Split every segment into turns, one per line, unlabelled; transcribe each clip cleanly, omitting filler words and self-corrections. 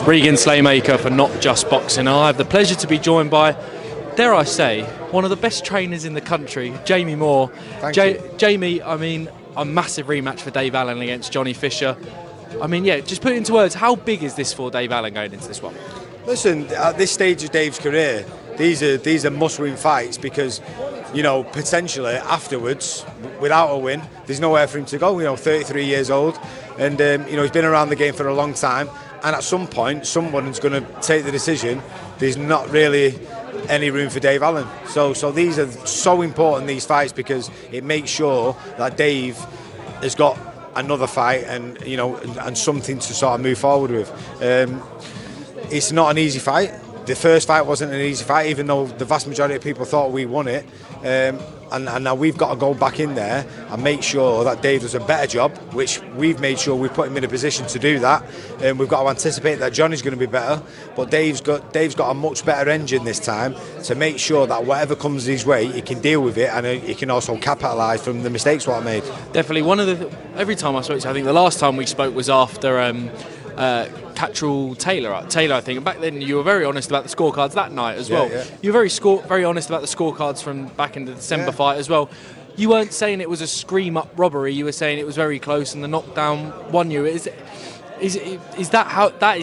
Regan Slaymaker for Not Just Boxing. I have the pleasure to be joined by, dare I say, one of the best trainers in the country, Jamie Moore.
Thank you.
Jamie, I mean, a massive rematch for Dave Allen against Johnny Fisher. I mean, yeah, just put it into words, how big is this for Dave Allen going into this one?
Listen, at this stage of Dave's career, these are must-win fights because, you know, potentially afterwards, without a win, there's nowhere for him to go. You know, 33 years old, and you know, he's been around the game for a long time. And at some point, someone's going to take the decision. There's not really any room for Dave Allen. So these are so important, these fights, because it makes sure that Dave has got another fight and, you know, and something to sort of move forward with. It's not an easy fight. The first fight wasn't an easy fight, even though the vast majority of people thought we won it. And now we've got to go back in there and make sure that Dave does a better job, which we've made sure we put him in a position to do that. And we've got to anticipate that Johnny's going to be better, but Dave's got a much better engine this time to make sure that whatever comes his way, he can deal with it, and he can also capitalise from the mistakes what I made.
Definitely. Every time I spoke to you, I think the last time we spoke was after Cattrall Taylor, I think. And back then you were very honest about the scorecards that night as well.
Yeah.
You were very honest about the scorecards from back in the December fight as well. You weren't saying it was a scream-up robbery. You were saying it was very close and the knockdown won you. Is that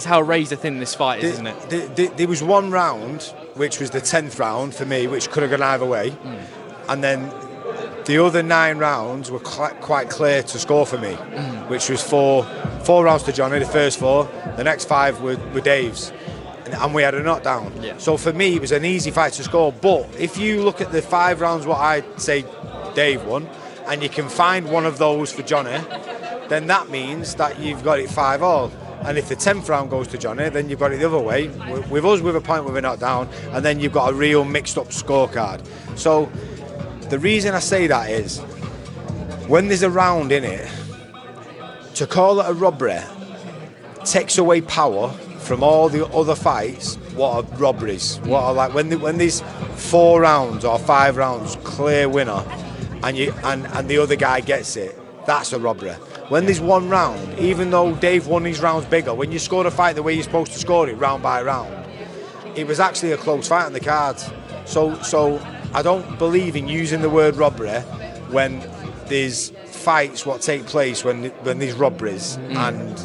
how razor thin this fight is, isn't it?
There was one round, which was the 10th round for me, which could have gone either way. And then the other 9 rounds were quite clear to score for me, which was four rounds to Johnny, the first 4. The next 5 were Dave's, and we had a knockdown.
Yeah.
So for me, it was an easy fight to score. But if you look at the 5 rounds, what I'd say Dave won, and you can find one of those for Johnny, then that means that you've got it 5-all. And if the 10th round goes to Johnny, then you've got it the other way. With us, with a point where we're not down, and then you've got a real mixed-up scorecard. So the reason I say that is, when there's a round in it, to call it a robbery takes away power from all the other fights. What are robberies? What are, like, when there's 4 rounds or 5 rounds, clear winner, and the other guy gets it, that's a robbery. When there's 1 round, even though Dave won his rounds bigger, when you score a fight the way you're supposed to score it, round by round, it was actually a close fight on the cards. So I don't believe in using the word robbery when there's fights what take place when there's robberies, and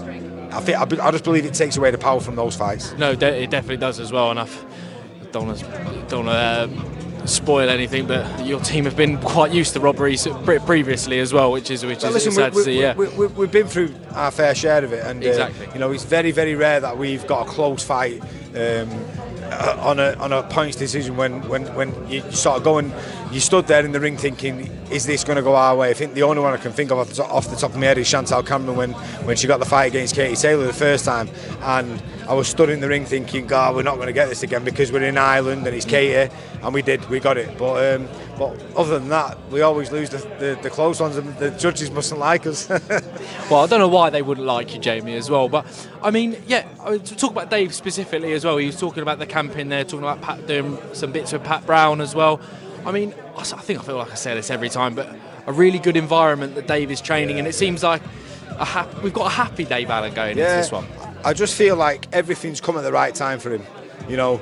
I just believe it takes away the power from those fights.
No, it definitely does as well, and I don't want to spoil anything, but your team have been quite used to robberies previously as well, which is sad to see. Yeah,
we've been through our fair share of it, and
exactly.
You know, it's very, very rare that we've got a close fight on a points decision when you sort of go and you stood there in the ring thinking, is this going to go our way? I think the only one I can think of off the top of my head is Chantal Cameron when she got the fight against Katie Taylor the first time, and I was stood in the ring thinking, God, we're not going to get this again because we're in Ireland and it's Katie, and we got it. But other than that, we always lose the close ones, and the judges mustn't like us.
Well, I don't know why they wouldn't like you, Jamie, as well. But I mean, yeah, to talk about Dave specifically as well. He was talking about the camp in there, talking about Pat, doing some bits with Pat Brown as well. I mean, I feel like I say this every time, but a really good environment that Dave is training, and it seems like we've got a happy Dave Allen going into this one.
I just feel like everything's come at the right time for him. You know,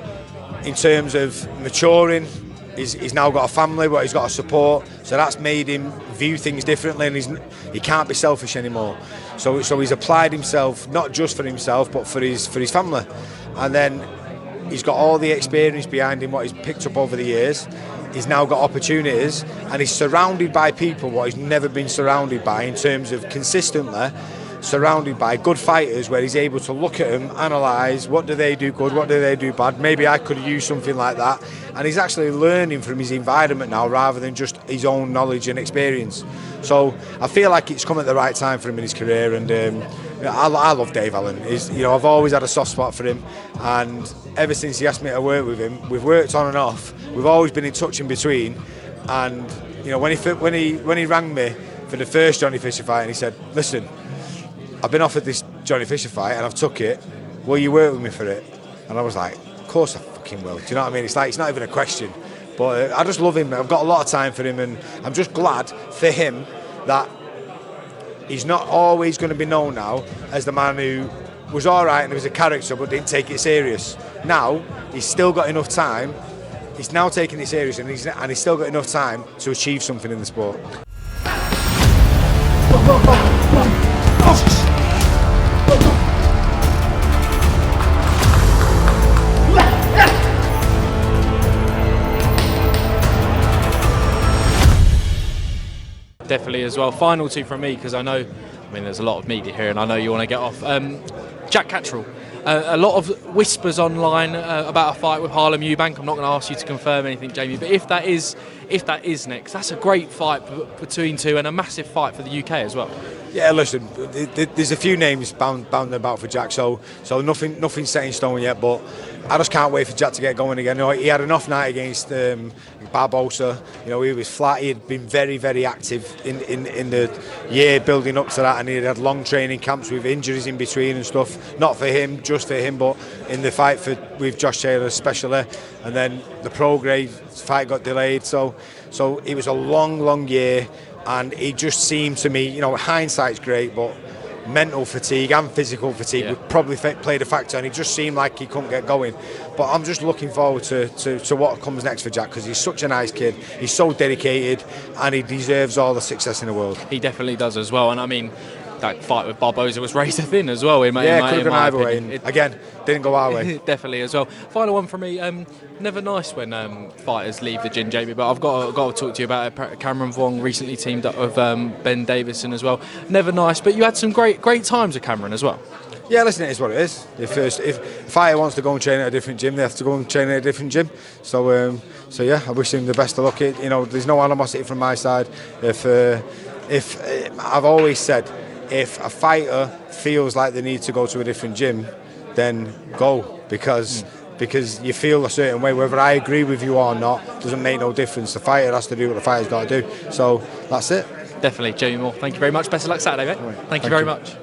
in terms of maturing, he's now got a family, but he's got a support, so that's made him view things differently, and he can't be selfish anymore. So he's applied himself not just for himself, but for his family, and then he's got all the experience behind him, what he's picked up over the years. He's now got opportunities, and he's surrounded by people what he's never been surrounded by, in terms of consistently surrounded by good fighters, where he's able to look at them, analyse what do they do good, what do they do bad, maybe I could use something like that, and he's actually learning from his environment now rather than just his own knowledge and experience. So I feel like it's come at the right time for him in his career, and I love Dave Allen. I've always had a soft spot for him, and ever since he asked me to work with him, we've worked on and off. We've always been in touch in between, and you know, when he rang me for the first Johnny Fisher fight, and he said, "Listen, I've been offered this Johnny Fisher fight and I've took it. Will you work with me for it?" And I was like, "Of course I fucking will." Do you know what I mean? It's not even a question. But I just love him. I've got a lot of time for him, and I'm just glad for him that he's not always going to be known now as the man who was all right and he was a character, but didn't take it serious. Now he's still got enough time. He's now taking it serious, and he's still got enough time to achieve something in the sport.
Definitely as well. Final two from me, because I mean, there's a lot of media here, and I know you want to get off. Jack Catterall. A lot of whispers online about a fight with Harlem Eubank. I'm not going to ask you to confirm anything, Jamie, but if that is next, that's a great fight between two, and a massive fight for the UK as well.
Yeah, listen, there's a few names bound about for Jack, so nothing set in stone yet, but I just can't wait for Jack to get going again. You know, he had an off night against Barbosa. You know, he was flat. He had been very, very active in the year building up to that, and he had long training camps with injuries in between and stuff. Not for him, just for him, but in the fight with Josh Taylor especially. And then the Prograis fight got delayed, so it was a long year. And it just seemed to me, you know, hindsight's great, but mental fatigue and physical fatigue would probably played a factor, and it just seemed like he couldn't get going. But I'm just looking forward to what comes next for Jack, because he's such a nice kid, he's so dedicated, and he deserves all the success in the world.
He definitely does as well, and I mean, that fight with Barbosa was razor thin as well.
Could have gone either way. Again, didn't go our way.
Definitely as well. Final one from me. Never nice when fighters leave the gym, Jamie. But I've got to talk to you about it. Cameron Vaughn recently teamed up with Ben Davison as well. Never nice, but you had some great times with Cameron as well.
Yeah, listen, it is what it is. If a fighter wants to go and train at a different gym, they have to go and train at a different gym. So yeah, I wish him the best of luck. You know, there's no animosity from my side. If I've always said, if a fighter feels like they need to go to a different gym, then go, because you feel a certain way. Whether I agree with you or not doesn't make no difference. The fighter has to do what the fighter's got to do. So that's it.
Definitely, Jamie Moore. Thank you very much. Best of luck Saturday, mate.
Right.
Thank you very much.